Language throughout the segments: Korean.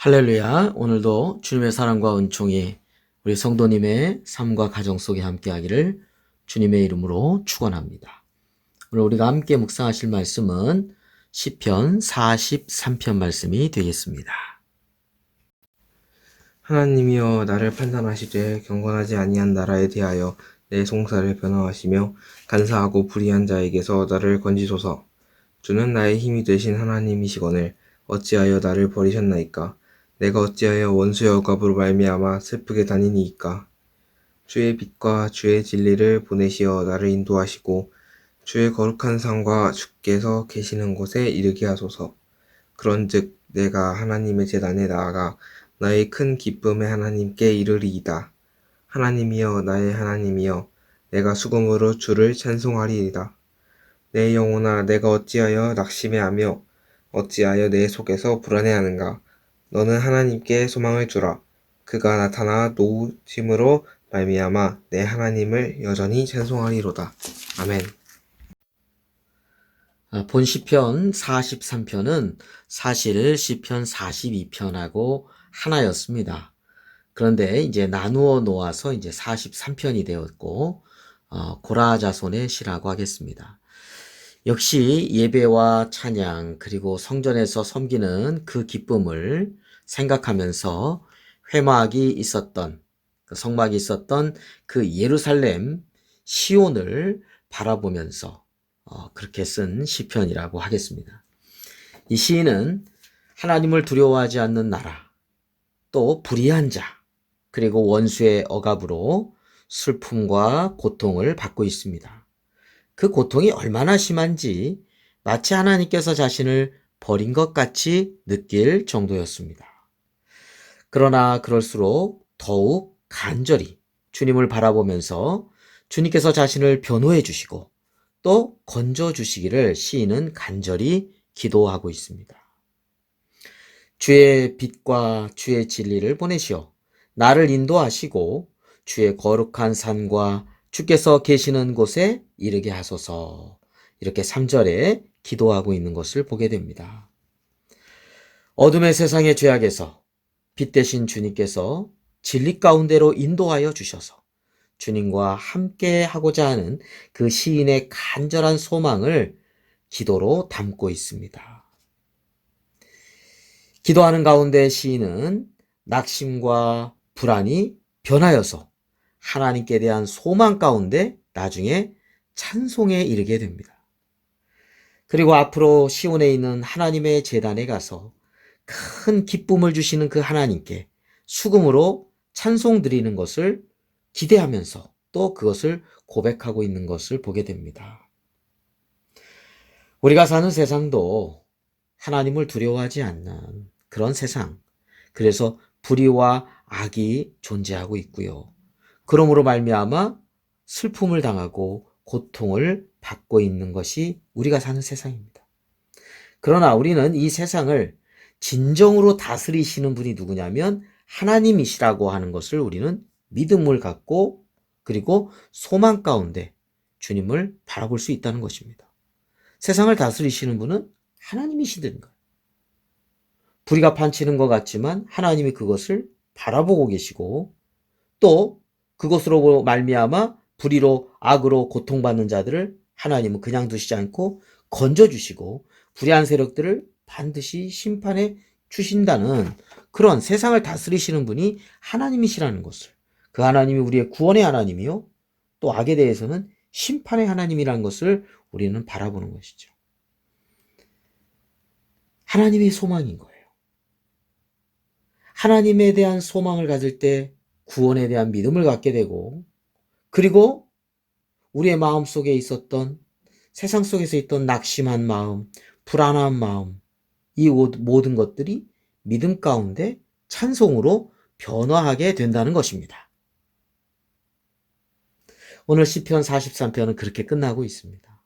할렐루야. 오늘도 주님의 사랑과 은총이 우리 성도님의 삶과 가정 속에 함께하기를 주님의 이름으로 축원합니다. 오늘 우리가 함께 묵상하실 말씀은 시편 43편 말씀이 되겠습니다. 하나님이여 나를 판단하시되 경건하지 아니한 나라에 대하여 내 송사를 변호하시며 간사하고 불의한 자에게서 나를 건지소서. 주는 나의 힘이 되신 하나님이시거늘 어찌하여 나를 버리셨나이까. 내가 어찌하여 원수의 억압으로 말미암아 슬프게 다니니이까. 주의 빛과 주의 진리를 보내시어 나를 인도하시고 주의 거룩한 산과 주께서 계시는 곳에 이르게 하소서. 그런즉 내가 하나님의 제단에 나아가 나의 큰 기쁨의 하나님께 이르리이다. 하나님이여 나의 하나님이여 내가 수금으로 주를 찬송하리이다. 내 영혼아 내가 어찌하여 낙심해하며 어찌하여 내 속에서 불안해하는가. 너는 하나님께 소망을 주라. 그가 나타나 노우심으로 말미암아 내 하나님을 여전히 찬송하리로다. 아멘. 본 시편 43편은 사실 시편 42편하고 하나였습니다. 그런데 이제 나누어 놓아서 이제 43편이 되었고, 고라 자손의 시라고 하겠습니다. 역시 예배와 찬양 그리고 성전에서 섬기는 그 기쁨을 생각하면서 회막이 있었던, 성막이 있었던 그 예루살렘 시온을 바라보면서 그렇게 쓴 시편이라고 하겠습니다. 이 시인은 하나님을 두려워하지 않는 나라, 또 불의한 자, 그리고 원수의 억압으로 슬픔과 고통을 받고 있습니다. 그 고통이 얼마나 심한지 마치 하나님께서 자신을 버린 것 같이 느낄 정도였습니다. 그러나 그럴수록 더욱 간절히 주님을 바라보면서 주님께서 자신을 변호해 주시고 또 건져 주시기를 시인은 간절히 기도하고 있습니다. 주의 빛과 주의 진리를 보내시어 나를 인도하시고 주의 거룩한 산과 주께서 계시는 곳에 이르게 하소서. 이렇게 3절에 기도하고 있는 것을 보게 됩니다. 어둠의 세상의 죄악에서 빛 대신 주님께서 진리 가운데로 인도하여 주셔서 주님과 함께 하고자 하는 그 시인의 간절한 소망을 기도로 담고 있습니다. 기도하는 가운데 시인은 낙심과 불안이 변하여서 하나님께 대한 소망 가운데 나중에 찬송에 이르게 됩니다. 그리고 앞으로 시온에 있는 하나님의 제단에 가서 큰 기쁨을 주시는 그 하나님께 수금으로 찬송 드리는 것을 기대하면서 또 그것을 고백하고 있는 것을 보게 됩니다. 우리가 사는 세상도 하나님을 두려워하지 않는 그런 세상, 그래서 불의와 악이 존재하고 있고요. 그러므로 말미암아 슬픔을 당하고 고통을 받고 있는 것이 우리가 사는 세상입니다. 그러나 우리는 이 세상을 진정으로 다스리시는 분이 누구냐면 하나님이시라고 하는 것을 우리는 믿음을 갖고 그리고 소망 가운데 주님을 바라볼 수 있다는 것입니다. 세상을 다스리시는 분은 하나님이시든 거예요. 불의가 판치는 것 같지만 하나님이 그것을 바라보고 계시고 또 그것으로 말미암아 불의로 악으로 고통받는 자들을 하나님은 그냥 두시지 않고 건져주시고 불의한 세력들을 반드시 심판해 주신다는 그런 세상을 다스리시는 분이 하나님이시라는 것을, 그 하나님이 우리의 구원의 하나님이요 또 악에 대해서는 심판의 하나님이라는 것을 우리는 바라보는 것이죠. 하나님의 소망인 거예요. 하나님에 대한 소망을 가질 때 구원에 대한 믿음을 갖게 되고, 그리고 우리의 마음 속에 있었던, 세상 속에서 있던 낙심한 마음, 불안한 마음, 이 모든 것들이 믿음 가운데 찬송으로 변화하게 된다는 것입니다. 오늘 시편 43편은 그렇게 끝나고 있습니다.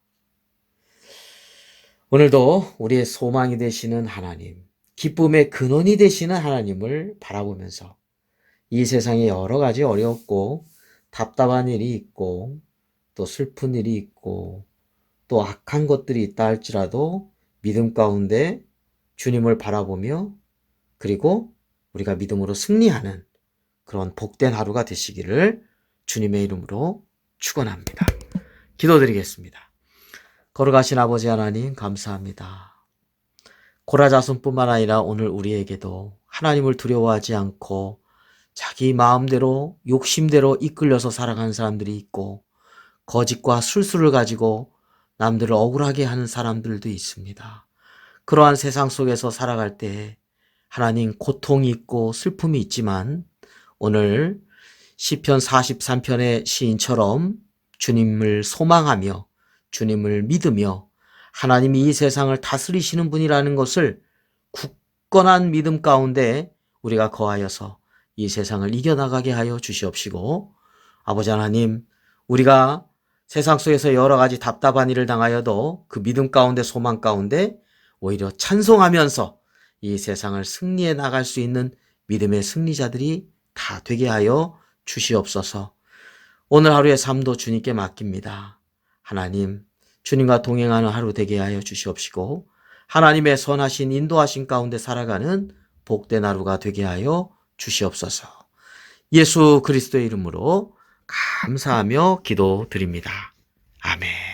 오늘도 우리의 소망이 되시는 하나님, 기쁨의 근원이 되시는 하나님을 바라보면서 이 세상에 여러 가지 어렵고 답답한 일이 있고 또 슬픈 일이 있고 또 악한 것들이 있다 할지라도 믿음 가운데 주님을 바라보며 그리고 우리가 믿음으로 승리하는 그런 복된 하루가 되시기를 주님의 이름으로 축원합니다. 기도드리겠습니다. 거룩하신 아버지 하나님 감사합니다. 고라자손뿐만 아니라 오늘 우리에게도 하나님을 두려워하지 않고 자기 마음대로 욕심대로 이끌려서 살아가는 사람들이 있고 거짓과 술수를 가지고 남들을 억울하게 하는 사람들도 있습니다. 그러한 세상 속에서 살아갈 때 하나님 고통이 있고 슬픔이 있지만 오늘 시편 43편의 시인처럼 주님을 소망하며 주님을 믿으며 하나님이 이 세상을 다스리시는 분이라는 것을 굳건한 믿음 가운데 우리가 거하여서 이 세상을 이겨나가게 하여 주시옵시고 아버지 하나님 우리가 세상 속에서 여러 가지 답답한 일을 당하여도 그 믿음 가운데 소망 가운데 오히려 찬송하면서 이 세상을 승리해 나갈 수 있는 믿음의 승리자들이 다 되게 하여 주시옵소서. 오늘 하루의 삶도 주님께 맡깁니다. 하나님, 주님과 동행하는 하루 되게 하여 주시옵시고 하나님의 선하신 인도하신 가운데 살아가는 복된 하루가 되게 하여 주시옵소서. 예수 그리스도의 이름으로 감사하며 기도드립니다. 아멘.